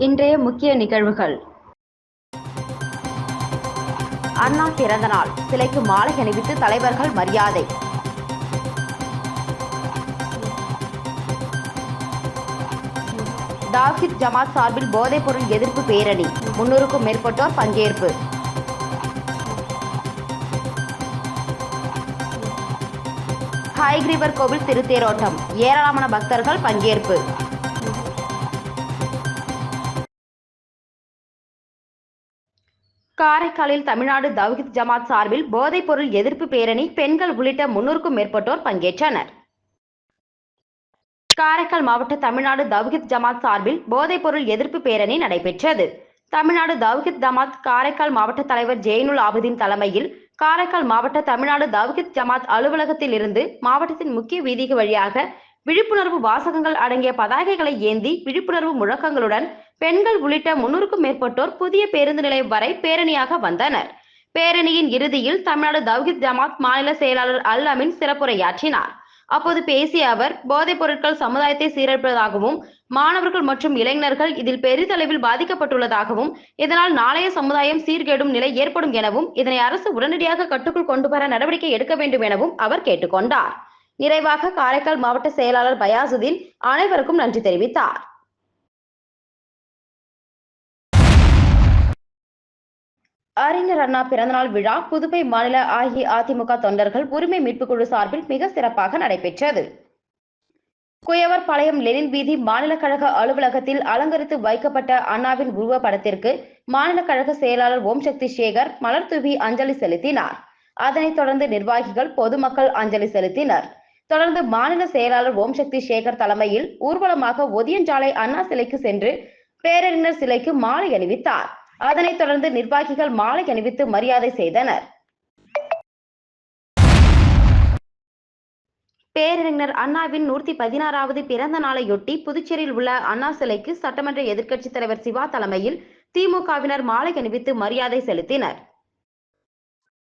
இன்றைய முக்கிய நிகழ்வுகள். அண்ணா பிறந்தநாள், சிலைக்கு மாலை அணிவித்து தலைவர்கள் மரியாதை. தவ்ஹீத் ஜமாத் சார்பில் போதைப்பொருள் எதிர்ப்பு பேரணி, 300க்கும் மேற்பட்டோர் பங்கேற்பு. ஹயக்ரீவர் கோவில் திருத்தேரோட்டம், ஏராளமான பக்தர்கள் பங்கேற்பு. காரைக்காலில் தமிழ்நாடு தவ்ஹீத் ஜமாத் சார்பில் போதைப்பொருள் எதிர்ப்பு பேரணி, பெண்கள் உள்ளிட்ட 300க்கும் மேற்பட்டோர் பங்கேற்றனர். காரைக்கால் மாவட்ட தமிழ்நாடு தவ்ஹீத் ஜமாத் சார்பில் போதைப்பொருள் எதிர்ப்பு பேரணி நடைபெற்றது. தமிழ்நாடு தவ்ஹீத் ஜமாத் காரைக்கால் மாவட்ட தலைவர் ஜெயினுல் ஆபிதீன் தலைமையில் காரைக்கால் மாவட்ட தமிழ்நாடு தவ்ஹீத் ஜமாத் அலுவலகத்தில் இருந்து மாவட்டத்தின் முக்கிய வீதிகள் வழியாக விழிப்புணர்வு வாசகங்கள் அடங்கிய பதாகைகளை ஏந்தி விழிப்புணர்வு முழக்கங்களுடன் பெண்கள் உள்ளிட்ட 300க்கும் மேற்பட்டோர் புதிய பேருந்து நிலையம் வரை பேரணியாக வந்தனர். பேரணியின் இறுதியில் தமிழ்நாடு தவ்ஹீத் ஜமாத் மாநில செயலாளர் அல் அமீன் சிறப்புரையாற்றினார். அப்போது பேசிய அவர், போதைப் பொருட்கள் சமுதாயத்தை சீரழிப்பதாகவும் மாணவர்கள் மற்றும் இளைஞர்கள் இதில் பெரிதளவில் பாதிக்கப்பட்டுள்ளதாகவும் இதனால் நாளைய சமுதாயம் சீர்கேடும் நிலை ஏற்படும் எனவும் இதனை அரசு உடனடியாக கட்டுக்குள் கொண்டுவர நடவடிக்கை எடுக்க வேண்டும் எனவும் அவர் கேட்டுக்கொண்டார். நிறைவாக காரைக்கால் மாவட்ட செயலாளர் பயாசுதீன் அனைவருக்கும் நன்றி தெரிவித்தார். அறிஞர் அண்ணா பிறந்தநாள் விழா புதுவை மாநில அஇஅதிமுக தொண்டர்கள் உரிமை மீட்புக்குழு சார்பில் மிக சிறப்பாக நடைபெற்றது. குயவர் பாளையம் லெனின் வீதி மாநில கழக அலுவலகத்தில் அலங்கரித்து வைக்கப்பட்ட அண்ணாவின் உருவப்படத்திற்கு மாநில கழக செயலாளர் ஓம் சக்தி சேகர் மலர் தூவி அஞ்சலி செலுத்தினார். அதனைத் தொடர்ந்து நிர்வாகிகள், பொதுமக்கள் அஞ்சலி செலுத்தினர். தொடர்ந்து மாநில செயலாளர் ஓம் சக்தி சேகர் தலைமையில் ஊர்வலமாக ஒதியஞ்சாலை அண்ணா சிலைக்கு சென்று பேரறிஞர் சிலைக்கு மாலை அணிவித்தார். அதனைத் தொடர்ந்து நிர்வாகிகள் மாலை அணிவித்து மரியாதை செய்தனர். பேரறிஞர் அண்ணாவின் 116வது பிறந்த நாளையொட்டி புதுச்சேரியில் உள்ள அண்ணா சிலைக்கு சட்டமன்ற எதிர்க்கட்சித் தலைவர் சிவா தலைமையில் திமுகவினர் மாலை அணிவித்து மரியாதை செலுத்தினர்.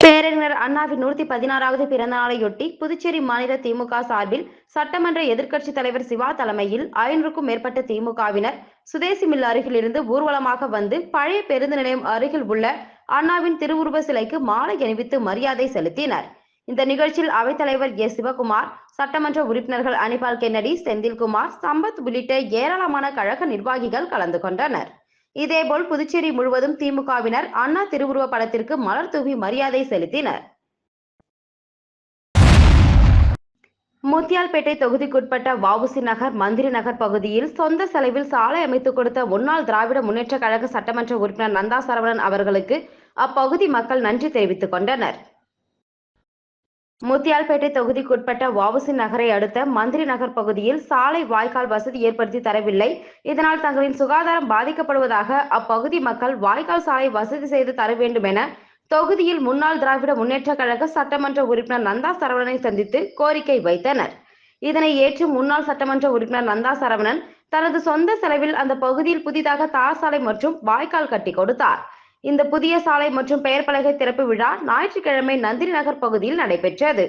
பேரறிஞர் அண்ணாவின் 116வது பிறந்த நாளையொட்டி புதுச்சேரி மாநில திமுக சார்பில் சட்டமன்ற எதிர்க்கட்சித் தலைவர் சிவா தலைமையில் 500க்கும் மேற்பட்ட திமுகவினர் சுதேசி மில் அருகில் இருந்து ஊர்வலமாக வந்து பழைய பேருந்து நிலையம் அருகில் உள்ள அண்ணாவின் திருவுருவ சிலைக்கு மாலை அணிவித்து மரியாதை செலுத்தினர். இந்த நிகழ்ச்சியில் அவைத்தலைவர் எஸ். சிவகுமார், சட்டமன்ற உறுப்பினர்கள் அனிபால் கென்னடி, செந்தில்குமார், சம்பத் உள்ளிட்ட ஏராளமான கழக நிர்வாகிகள் கலந்து கொண்டனர். இதேபோல் புதுச்சேரி முழுவதும் திமுகவினர் அண்ணா திருவுருவ படத்திற்கு மலர் தூவி மரியாதை செலுத்தினர். முத்தியால்பேட்டை தொகுதிக்குட்பட்ட வ.உ.சி. நகர், மந்திரி நகர் பகுதியில் சொந்த செலவில் சாலை அமைத்துக் கொடுத்த முன்னாள் திராவிட முன்னேற்ற கழக சட்டமன்ற உறுப்பினர் நந்தா சரவணன் அவர்களுக்கு அப்பகுதி மக்கள் நன்றி தெரிவித்துக் கொண்டனர். முத்தியால்பேட்டை தொகுதிக்குட்பட்ட வ.உ.சி. நகரை அடுத்த மந்திரி நகர் பகுதியில் சாலை, வாய்க்கால் வசதி ஏற்படுத்தி தரவில்லை. இதனால் தங்களின் சுகாதாரம் பாதிக்கப்படுவதாக அப்பகுதி மக்கள் வாய்க்கால், சாலை வசதி செய்து தர வேண்டும் என தொகுதியில் முன்னாள் திராவிட முன்னேற்ற கழக சட்டமன்ற உறுப்பினர் நந்தா சரவணனை சந்தித்து கோரிக்கை வைத்தனர். இதனை ஏற்று முன்னாள் சட்டமன்ற உறுப்பினர் நந்தா சரவணன் தனது சொந்த செலவில் அந்த பகுதியில் புதிதாக தார் சாலை மற்றும் வாய்க்கால் கட்டி கொடுத்தார். இந்த புதிய சாலை மற்றும் பெயர் பலகை திறப்பு விழா ஞாயிற்றுக்கிழமை நந்தினி நகர் பகுதியில் நடைபெற்றது.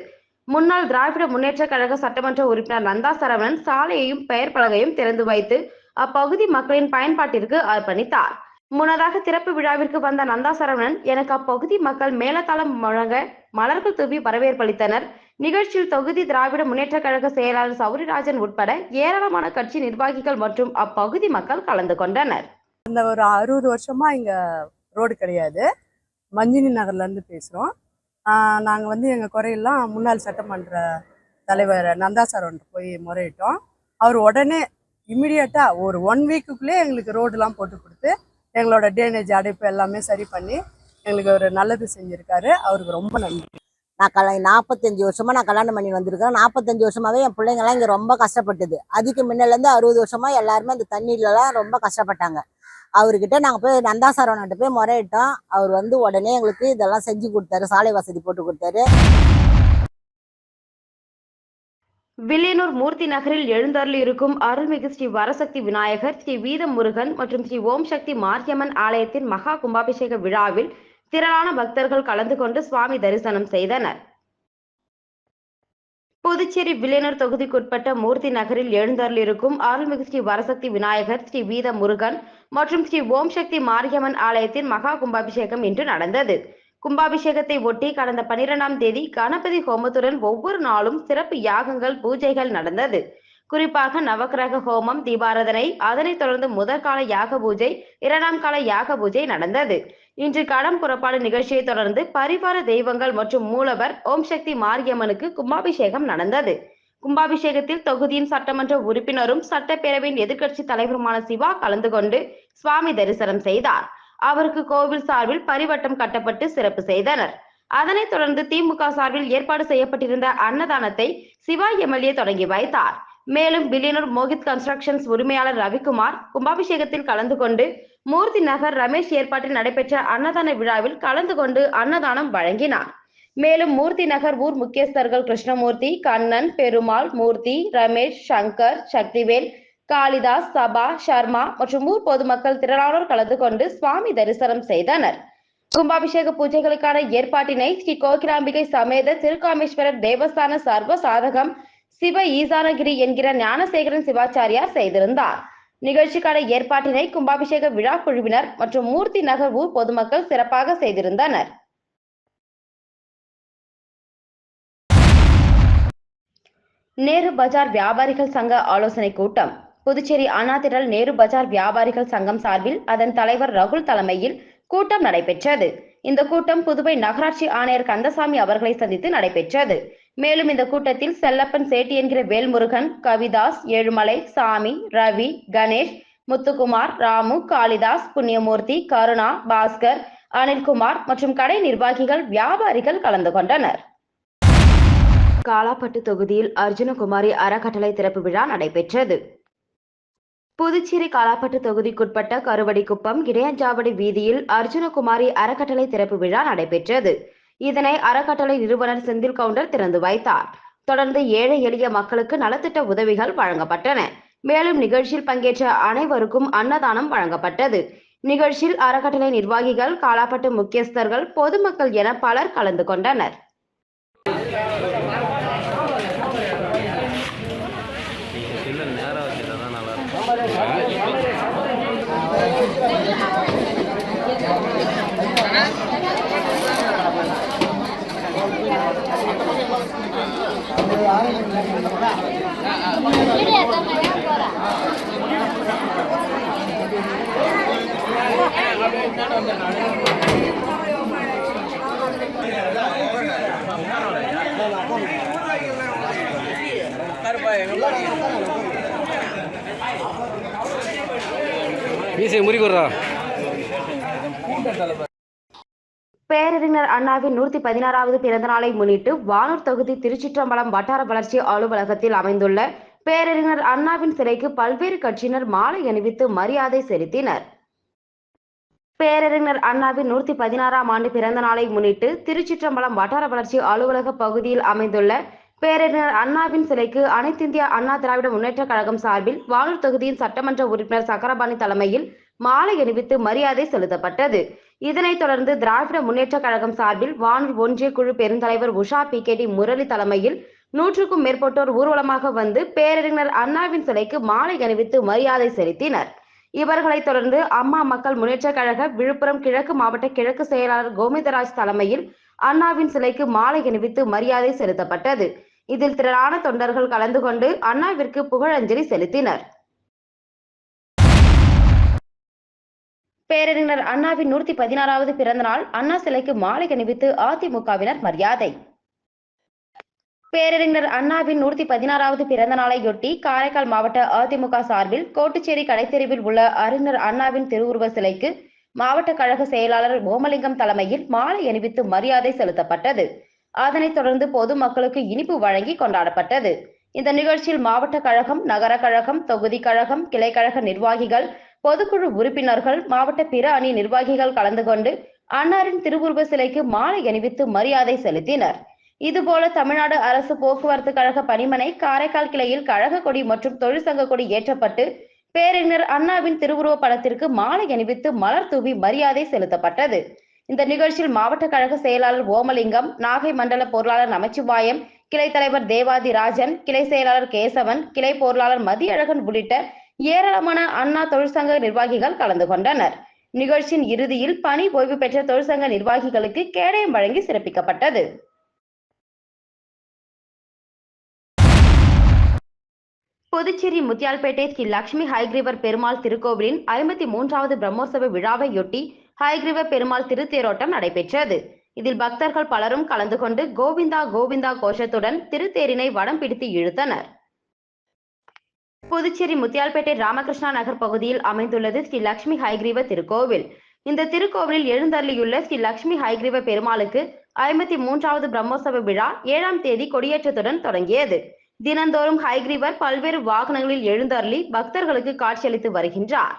முன்னாள் திராவிட முன்னேற்ற கழக சட்டமன்ற உறுப்பினர் நந்தா சரவணன் சாலையையும் பெயர் பலகையும் திறந்து வைத்து அப்பகுதி மக்களின் பயன்பாட்டிற்கு அர்ப்பணித்தார். முன்னதாக திறப்பு விழாவிற்கு வந்த நந்தா சரவணன், எனக்கு அப்பகுதி மக்கள் மேலதாளம் முழங்க மலர்கள் தூவி வரவேற்பளித்தனர். நிகழ்ச்சியில் தொகுதி திராவிட முன்னேற்ற கழக செயலாளர் சௌரிராஜன் உட்பட ஏராளமான கட்சி நிர்வாகிகள் மற்றும் அப்பகுதி மக்கள் கலந்து கொண்டனர். இந்த ஒரு 60 வருஷமா இங்க ரோடு கிடையாது. மஞ்சினி நகர்லேருந்து பேசுகிறோம். நாங்கள் எங்கள் குறையெல்லாம் முன்னாள் சட்டமன்ற தலைவர் நந்தா சரவணன் போய் முறையிட்டோம். அவர் உடனே இம்மிடியட்டாக ஒரு 1 வீக்குள்ளே எங்களுக்கு ரோடெலாம் போட்டு கொடுத்து எங்களோட டேனேஜ் அடைப்பு எல்லாமே சரி பண்ணி எங்களுக்கு ஒரு நல்லது செஞ்சுருக்காரு. அவருக்கு ரொம்ப நன்றி. நான் 45 வருஷமாக நான் கல்யாணம் பண்ணி வந்திருக்கேன். 45 வருஷமாகவே என் பிள்ளைங்கள்லாம் இங்கே ரொம்ப கஷ்டப்பட்டது. அதுக்கு முன்னிலேருந்து 60 வருஷமாக எல்லாருமே அந்த தண்ணீர்லாம் ரொம்ப கஷ்டப்பட்டாங்க. அவர்கிட்ட நாங்கள் போய் நந்தா சரவணன்ட்ட போய் முறையிட்டோம். அவர் உடனே எங்களுக்கு இதெல்லாம் செஞ்சு கொடுத்தாரு, சாலை வசதி போட்டு கொடுத்தாரு. வில்லியனூர் மூர்த்தி நகரில் எழுந்தருளி இருக்கும் அருள்மிகு ஸ்ரீ வரசக்தி விநாயகர், ஸ்ரீ வீத முருகன் மற்றும் ஸ்ரீ ஓம் சக்தி மாரியம்மன் ஆலயத்தின் மகா கும்பாபிஷேக விழாவில் திரளான பக்தர்கள் கலந்து கொண்டு சுவாமி தரிசனம் செய்தனர். புதுச்சேரி வில்லியனூர் தொகுதிக்குட்பட்ட மூர்த்தி நகரில் எழுந்தருளிருக்கும் அருள்மிகு ஸ்ரீ வரசக்தி விநாயகர், ஸ்ரீ வீத முருகன் மற்றும் ஸ்ரீ ஓம் சக்தி மாரியம்மன் ஆலயத்தின் மகா கும்பாபிஷேகம் இன்று நடந்தது. கும்பாபிஷேகத்தை ஒட்டி கடந்த 12ஆம் தேதி கணபதி ஹோமத்துடன் ஒவ்வொரு நாளும் சிறப்பு யாகங்கள், பூஜைகள் நடந்தது. குறிப்பாக நவக்கிரக ஹோமம், தீபாராதனை, அதனைத் தொடர்ந்து முதற்கால யாக பூஜை, 2ஆம் கால யாக பூஜை நடந்தது. இன்று கடம் புறப்பாடு நிகழ்ச்சியை தொடர்ந்து பரிவார தெய்வங்கள் மற்றும் மூலவர் ஓம் சக்தி மாரியம்மனுக்கு கும்பாபிஷேகம் நடந்தது. கும்பாபிஷேகத்தில் தொகுதியின் சட்டமன்ற உறுப்பினரும் சட்டப்பேரவையின் எதிர்க்கட்சி தலைவருமான சிவா கலந்து கொண்டு சுவாமி தரிசனம் செய்தார். அவருக்கு கோவில் சார்பில் பரிவட்டம் கட்டப்பட்டு சிறப்பு செய்தனர். அதனைத் தொடர்ந்து திமுக சார்பில் ஏற்பாடு செய்யப்பட்டிருந்த அன்னதானத்தை சிவா எம்எல்ஏ தொடங்கி வைத்தார். மேலும் வில்லியனூர் மோகித் கன்ஸ்ட்ரக்ஷன்ஸ் உரிமையாளர் ரவிக்குமார் கும்பாபிஷேகத்தில் கலந்து கொண்டு மூர்த்தி நகர் ரமேஷ் ஏற்பாட்டில் நடைபெற்ற அன்னதான விழாவில் கலந்து கொண்டு அன்னதானம் வழங்கினார். மேலும் மூர்த்தி நகர் ஊர் முக்கியஸ்தர்கள் கிருஷ்ணமூர்த்தி, கண்ணன், பெருமாள், மூர்த்தி, ரமேஷ், சங்கர், சக்திவேல், காளிதாஸ், சபா, சர்மா மற்றும் ஊர் பொதுமக்கள் திரளானோர் கலந்து கொண்டு சுவாமி தரிசனம் செய்தனர். கும்பாபிஷேக பூஜைகளுக்கான ஏற்பாட்டினை ஸ்ரீ கோகிலாம்பிகை சமேத திருக்காமேஸ்வரர் தேவஸ்தான சர்வ சாதகம் சிவ ஈசானகிரி என்கிற ஞானசேகரன் சிவாச்சாரியார் செய்திருந்தார். நிகழ்ச்சிக்கான ஏற்பாட்டினை கும்பாபிஷேக விழா குழுவினர் மற்றும் மூர்த்தி நகர் ஊர் பொதுமக்கள் சிறப்பாக செய்திருந்தனர். நேரு பஜார் வியாபாரிகள் சங்க ஆலோசனை கூட்டம். புதுச்சேரி அண்ணா திடல் நேரு பஜார் வியாபாரிகள் சங்கம் சார்பில் அதன் தலைவர் ரகுல் தலைமையில் கூட்டம் நடைபெற்றது. இந்த கூட்டம் புதுவை நகராட்சி ஆணையர் கந்தசாமி அவர்களை சந்தித்து நடைபெற்றது. மேலும் இந்த கூட்டத்தில் செல்லப்பன் சேட்டி என்கிற வேல்முருகன், கவிதாஸ், ஏழுமலை, சாமி, ரவி, கணேஷ், முத்துக்குமார், ராமு, காளிதாஸ், புண்ணியமூர்த்தி, கருணா, பாஸ்கர், அனில்குமார் மற்றும் கடை நிர்வாகிகள், வியாபாரிகள் கலந்து கொண்டனர். காலாப்பட்டு தொகுதியில் அர்ஜுனகுமாரி அறக்கட்டளை திறப்பு விழா நடைபெற்றது. புதுச்சேரி காலாப்பட்டு தொகுதிக்குட்பட்ட கருவடிக்குப்பம் இடையஞ்சாவடி வீதியில் அர்ஜுனகுமாரி அறக்கட்டளை திறப்பு விழா நடைபெற்றது. இதனை அறக்கட்டளை நிறுவனர் செந்தில் கவுண்டர் திறந்து வைத்தார். தொடர்ந்து ஏழை எளிய மக்களுக்கு நலத்திட்ட உதவிகள் வழங்கப்பட்டன. மேலும் நிகழ்ச்சியில் பங்கேற்ற அனைவருக்கும் அன்னதானம் வழங்கப்பட்டது. நிகழ்ச்சியில் அறக்கட்டளை நிர்வாகிகள், காலாப்பட்டு முக்கியஸ்தர்கள், பொதுமக்கள் என பலர் கலந்து கொண்டனர். பேரறிஞர் அண்ணாவின் 116வது பிறந்த நாளை முன்னிட்டு வானூர் தொகுதி திருச்சிற்றம்பலம் வட்டார வளர்ச்சி அலுவலகத்தில் அமைந்துள்ள பேரறிஞர் அண்ணாவின் சிலைக்கு பல்வேறு கட்சியினர் மாலை அணிவித்து மரியாதை செலுத்தினர். பேரறிஞர் அண்ணாவின் 116ஆம் ஆண்டு பிறந்த நாளை முன்னிட்டு திருச்சிற்றம்பலம் வட்டார வளர்ச்சி அலுவலக பகுதியில் அமைந்துள்ள பேரறிஞர் அண்ணாவின் சிலைக்கு அனைத்திந்திய அண்ணா திராவிட முன்னேற்ற கழகம் சார்பில் வானூர் தொகுதியின் சட்டமன்ற உறுப்பினர் சக்கரபாணி தலைமையில் மாலை அணிவித்து மரியாதை செலுத்தப்பட்டது. இதனைத் தொடர்ந்து திராவிட முன்னேற்ற கழகம் சார்பில் வானூர் ஒன்றிய குழு பெருந்தலைவர் உஷா பிகேடி முரளி தலைமையில் 100க்கும் மேற்பட்டோர் ஊர்வலமாக வந்து பேரறிஞர் அண்ணாவின் சிலைக்கு மாலை அணிவித்து மரியாதை செலுத்தினர். இவர்களைத் தொடர்ந்து அம்மா மக்கள் முன்னேற்ற கழக விழுப்புரம் கிழக்கு மாவட்ட கிழக்கு செயலாளர் கோவிந்தராஜ் தலைமையில் அண்ணாவின் சிலைக்கு மாலை அணிவித்து மரியாதை செலுத்தப்பட்டது. இதில் திரளான தொண்டர்கள் கலந்து கொண்டு அண்ணாவிற்கு புகழஞ்சலி செலுத்தினர். பேரறிஞர் அண்ணாவின் 116வது பிறந்த நாள் அண்ணா சிலைக்கு மாலை அணிவித்து அதிமுகவினர் மரியாதை. பேரறிஞர் அண்ணாவின் 116வது பிறந்த நாளையொட்டி காரைக்கால் மாவட்ட அதிமுக சார்பில் கோட்டுச்சேரி கடைத்தெருவில் உள்ள அறிஞர் அண்ணாவின் திருவுருவ சிலைக்கு மாவட்ட கழக செயலாளர் ஓமலிங்கம் தலைமையில் மாலை அணிவித்து மரியாதை செலுத்தப்பட்டது. அதனைத் தொடர்ந்து பொதுமக்களுக்கு இனிப்பு வழங்கி கொண்டாடப்பட்டது. இந்த நிகழ்ச்சியில் மாவட்ட கழகம், நகர கழகம், தொகுதி கழகம், கிளை கழக நிர்வாகிகள், பொதுக்குழு உறுப்பினர்கள், மாவட்ட பிற அணி நிர்வாகிகள் கலந்து கொண்டு அன்னாரின் திருவுருவ சிலைக்கு மாலை அணிவித்து மரியாதை செலுத்தினர். இதுபோல தமிழ்நாடு அரசு போக்குவரத்து கழக பணிமனை காரைக்கால் கிளையில் கழக கொடி மற்றும் தொழிற்சங்க கொடி ஏற்றப்பட்டு பேரறிஞர் அண்ணாவின் திருவுருவ படத்திற்கு மாலை அணிவித்து மலர் தூவி மரியாதை செலுத்தப்பட்டது. இந்த நிகழ்ச்சியில் மாவட்ட கழக செயலாளர் ஓமலிங்கம், நாகை மண்டல பொருளாளர் நமச்சிவாயம், கிளை தலைவர் தேவாதி ராஜன், கிளை செயலாளர் கேசவன், கிளை பொருளாளர் மதியழகன் உள்ளிட்ட ஏராளமான அண்ணா தொழிற்சங்க நிர்வாகிகள் கலந்து கொண்டனர். நிகழ்ச்சியின் இறுதியில் பணி ஓய்வு பெற்ற தொழிற்சங்க நிர்வாகிகளுக்கு கேடயம் வழங்கி சிறப்பிக்கப்பட்டது. புதுச்சேரி முத்தியால்பேட்டை ஸ்ரீ லட்சுமி ஹயக்ரீவர் பெருமாள் திருக்கோவிலின் 53வது பிரம்மோற்சவ விழாவையொட்டி ஹயக்ரீவர் பெருமாள் திருத்தேரோட்டம் நடைபெற்றது. இதில் பக்தர்கள் பலரும் கலந்து கொண்டு கோவிந்தா கோவிந்தா கோஷத்துடன் திருத்தேரினை வடம் பிடித்து இழுத்தனர். புதுச்சேரி முத்தியால்பேட்டை ராமகிருஷ்ணா நகர் பகுதியில் அமைந்துள்ளது ஸ்ரீ லட்சுமி ஹயக்ரீவர் திருக்கோவில். இந்த திருக்கோவிலில் எழுந்தருளியுள்ள ஸ்ரீ லட்சுமி ஹயக்ரீவர் பெருமாளுக்கு 53வது பிரம்மோற்சவ விழா 7ஆம் தேதி கொடியேற்றத்துடன் தொடங்கியது. தினந்தோறும் ஹயக்ரீவர் பல்வேறு வாகனங்களில் எழுந்தருளி பக்தர்களுக்கு காட்சியளித்து வருகின்றார்.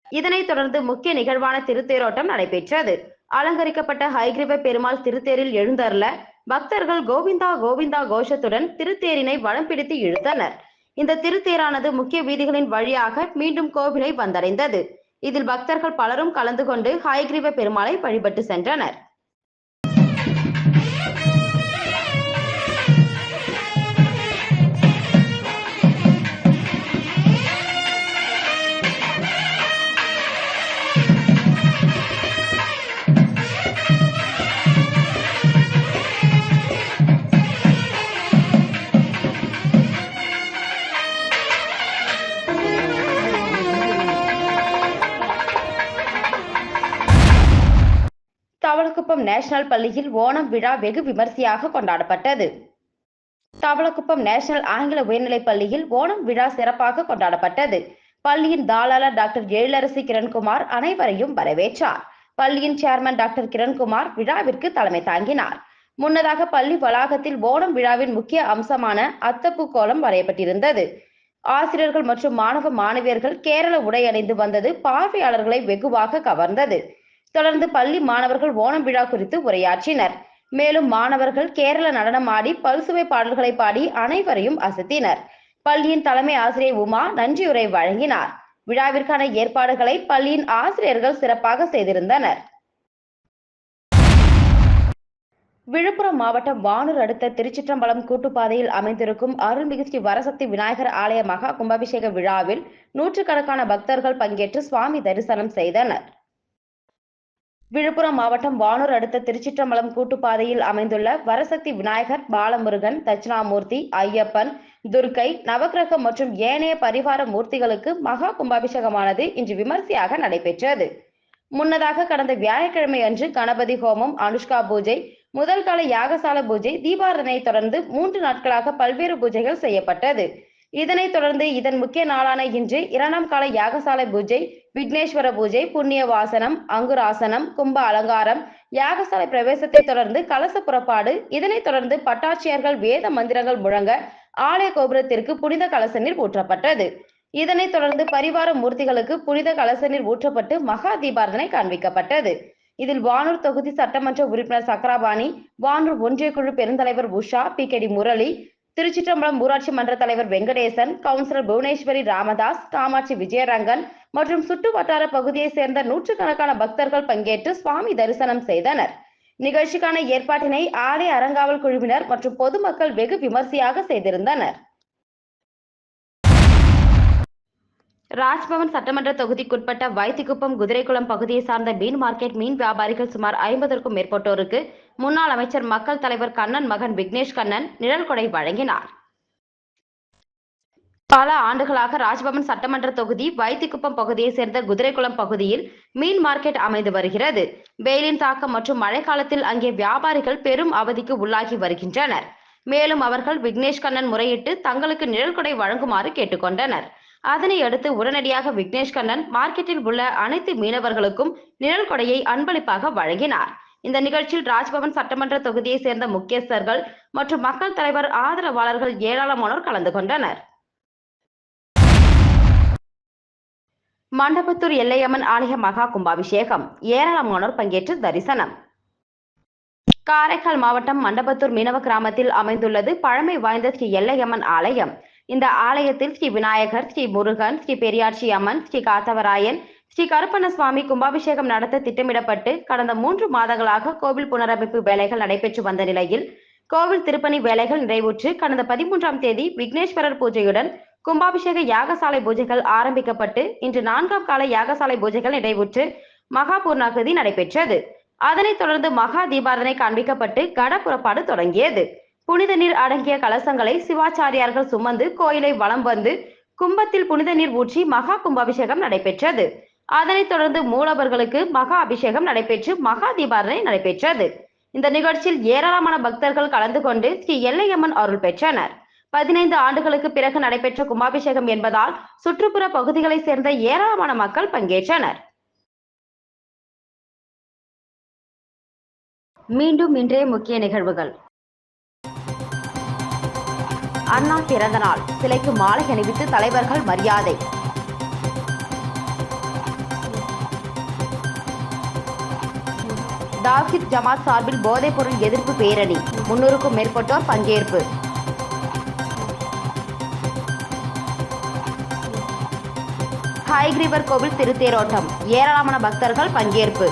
இதனைத் தொடர்ந்து முக்கிய நிகழ்வான திருத்தேரோட்டம் நடைபெற்றது. அலங்கரிக்கப்பட்ட ஹயக்ரீவர் பெருமாள் திருத்தேரில் எழுந்தருள பக்தர்கள் கோவிந்தா கோவிந்தா கோஷத்துடன் திருத்தேரினை வடம் பிடித்து இழுத்தனர். இந்த திருத்தேரானது முக்கிய வீதிகளின் வழியாக மீண்டும் கோவிலை வந்தடைந்தது. இதில் பக்தர்கள் பலரும் கலந்து கொண்டு ஹயக்ரீவர் பெருமாளை வழிபட்டு சென்றனர். தவளக்குப்பம் நேஷனல் பள்ளியில் ஓணம் விழா வெகு விமர்சையாக கொண்டாடப்பட்டது. தவளக்குப்பம் நேஷனல் ஆங்கில உயர்நிலைப் பள்ளியில் ஓணம் விழா சிறப்பாக கொண்டாடப்பட்டது. பள்ளியின் தாளாளர் டாக்டர் எழிலரசி கிரண்குமார் அனைவரையும் வரவேற்றார். பள்ளியின் சேர்மன் டாக்டர் கிரண்குமார் விழாவிற்கு தலைமை தாங்கினார். முன்னதாக பள்ளி வளாகத்தில் ஓணம் விழாவின் முக்கிய அம்சமான அத்தப்பூ கோலம் வரையப்பட்டிருந்தது. ஆசிரியர்கள் மற்றும் மாணவ மாணவியர்கள் கேரள உடை அணிந்து வந்தது பார்வையாளர்களை வெகுவாக கவர்ந்தது. தொடர்ந்து பள்ளி மாணவர்கள் ஓணம் விழா குறித்து உரையாற்றினர். மேலும் மாணவர்கள் கேரள நடனம் ஆடி பல்சுவை பாடல்களை பாடி அனைவரையும் அசத்தினர். பள்ளியின் தலைமை ஆசிரியர் உமா நன்றியுரை வழங்கினார். விழாவிற்கான ஏற்பாடுகளை பள்ளியின் ஆசிரியர்கள் சிறப்பாக செய்திருந்தனர். விழுப்புரம் மாவட்டம் வானூர் அடுத்த திருச்சிற்றம்பலம் கூட்டுப்பாதையில் அமைந்திருக்கும் அருள்மிகு ஸ்ரீ வரசக்தி விநாயகர் ஆலய மகா கும்பாபிஷேக விழாவில் நூற்றுக்கணக்கான பக்தர்கள் பங்கேற்று சுவாமி தரிசனம் செய்தனர். விழுப்புரம் மாவட்டம் வானூர் அடுத்த திருச்சிற்றம்பலம் கூட்டுப்பாதையில் அமைந்துள்ள வரசக்தி விநாயகர், பாலமுருகன், தட்சிணாமூர்த்தி, ஐயப்பன், துர்க்கை, நவக்கிரகம் மற்றும் ஏனைய பரிவார மூர்த்திகளுக்கு மகா கும்பாபிஷேகமானது இன்று விமர்சையாக நடைபெற்றது. முன்னதாக கடந்த வியாழக்கிழமை அன்று கணபதி ஹோமம், அனுஷ்கா பூஜை, முதல் கால யாகசால பூஜை, தீபாராதனை தொடர்ந்து 3 நாட்களாக பல்வேறு பூஜைகள் செய்யப்பட்டது. இதனைத் தொடர்ந்து இதன் முக்கிய நாளான இன்று 2ஆம் கால யாகசாலை பூஜை, விக்னேஸ்வர பூஜை, புண்ணிய வாசனம், அங்குராசனம், கும்ப அலங்காரம், யாகசாலை பிரவேசத்தை தொடர்ந்து கலச புறப்பாடு, இதனைத் தொடர்ந்து பட்டாட்சியர்கள் வேத மந்திரங்கள் முழங்க ஆலய கோபுரத்திற்கு புனித கலச நீர் ஊற்றப்பட்டது. இதனைத் தொடர்ந்து பரிவார மூர்த்திகளுக்கு புனித கலச நீர் ஊற்றப்பட்டு மகா தீபாராதனை காண்பிக்கப்பட்டது. இதில் வானூர் தொகுதி சட்டமன்ற உறுப்பினர் சக்கராபாணி, வானூர் ஒன்றிய குழு பெருந்தலைவர் உஷா, PKD முரளி, திருச்சிற்றம்பலம் ஊராட்சி மன்ற தலைவர் வெங்கடேசன், கவுன்சிலர் புவனேஸ்வரி ராமதாஸ், காமாட்சி விஜயரங்கன் மற்றும் சுற்று வட்டார பகுதியைச் சேர்ந்த நூற்றுக்கணக்கான பக்தர்கள் பங்கேற்று சுவாமி தரிசனம் செய்தனர். நிகழ்ச்சிக்கான ஏற்பாட்டினை ஆலய அறங்காவல் குழுவினர் மற்றும் பொதுமக்கள் வெகு விமர்சையாக செய்திருந்தனர். ராஜ்பவன் சட்டமன்ற தொகுதிக்குட்பட்ட வைத்திக்குப்பம், குதிரைக்குளம் பகுதியை சார்ந்த மீன் மார்க்கெட் மீன் வியாபாரிகள் சுமார் 50க்கும் மேற்பட்டோருக்கு முன்னாள் அமைச்சர் மக்கள் தலைவர் கண்ணன் மகன் விக்னேஷ் கண்ணன் நிழல் கொடை வழங்கினார். பல ஆண்டுகளாக ராஜ்பவன் சட்டமன்ற தொகுதி வைத்திக்குப்பம் பகுதியை சேர்ந்த குதிரைக்குளம் பகுதியில் மீன் மார்க்கெட் அமைந்து வருகிறது. வெயிலின் தாக்கம் மற்றும் மழைக்காலத்தில் அங்கே வியாபாரிகள் பெரும் அவதிக்கு உள்ளாகி வருகின்றனர். மேலும் அவர்கள் விக்னேஷ் கண்ணன் முறையிட்டு தங்களுக்கு நிழல் கொடை வழங்குமாறு கேட்டுக்கொண்டனர். அதனை அடுத்து உடனடியாக விக்னேஷ் கண்ணன் மார்க்கெட்டில் உள்ள அனைத்து மீனவர்களுக்கும் நிழல் கொடையை அன்பளிப்பாக வழங்கினார். இந்த நிகழ்ச்சியில் ராஜ்பவன் சட்டமன்ற தொகுதியை சேர்ந்த முக்கியஸ்தர்கள் மற்றும் மக்கள் தலைவர் ஆதரவாளர்கள் ஏராளமானோர் கலந்து கொண்டனர். மண்டபத்தூர் எல்லையம்மன் ஆலய மகா கும்பாபிஷேகம், ஏராளமானோர் பங்கேற்று தரிசனம். காரைக்கால் மாவட்டம் மண்டபத்தூர் மீனவ கிராமத்தில் அமைந்துள்ளது பழமை வாய்ந்த ஸ்ரீ எல்லையம்மன் ஆலயம். இந்த ஆலயத்தில் ஸ்ரீ விநாயகர், ஸ்ரீ முருகன், ஸ்ரீ பெரியாட்சி அம்மன், ஸ்ரீ காத்தவராயன், ஸ்ரீ கருப்பண்ணசுவாமி கும்பாபிஷேகம் நடத்த திட்டமிடப்பட்டு கடந்த 3 மாதங்களாக கோவில் புனரமைப்பு வேலைகள் நடைபெற்று வந்த நிலையில் கோவில் திருப்பணி வேலைகள் நிறைவுற்று கடந்த 13ஆம் தேதி விக்னேஸ்வரர் பூஜையுடன் கும்பாபிஷேக யாகசாலை பூஜைகள் ஆரம்பிக்கப்பட்டு இன்று 4ஆம் கால யாகசாலை பூஜைகள் நிறைவுற்று மகா பூர்ணாகுதி நடைபெற்றது. அதனைத் தொடர்ந்து மகா தீபாரதனை காண்பிக்கப்பட்டு கட புறப்பாடு தொடங்கியது. புனித நீர் அடங்கிய கலசங்களை சிவாச்சாரியார்கள் சுமந்து கோயிலை வலம் வந்து கும்பத்தில் புனித நீர் ஊற்றி மகா கும்பாபிஷேகம் நடைபெற்றது. அதனைத் தொடர்ந்து மூலவர்களுக்கு மகா அபிஷேகம் நடைபெற்று மகா தீபாரதனை நடைபெற்றது. இந்த நிகழ்ச்சியில் ஏராளமான பக்தர்கள் கலந்து கொண்டு ஸ்ரீ எல்லையம்மன் அருள் பெற்றனர். 15 ஆண்டுகளுக்கு பிறகு நடைபெற்ற கும்பாபிஷேகம் என்பதால் சுற்றுப்புற பகுதிகளைச் சேர்ந்த ஏராளமான மக்கள் பங்கேற்றனர். மீண்டும் இன்றைய முக்கிய நிகழ்வுகள். அண்ணா பிறந்த நாள், சிலைக்கு மாலை அணிவித்து தலைவர்கள் மரியாதை. தாவீத் ஜமாத் சார்பில் போதைப்பொருள் எதிர்ப்பு பேரணி, 300க்கும் மேற்பட்டோர் பங்கேற்பு. ஹைகிரீவர் கோவில் திருத்தேரோட்டம், ஏராளமான பக்தர்கள் பங்கேற்பு.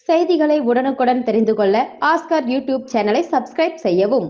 செய்திகளை உடனுக்குடன் தெரிந்து கொள்ள ஆஸ்கர் யூடியூப் சேனலை சப்ஸ்கிரைப் செய்யவும்.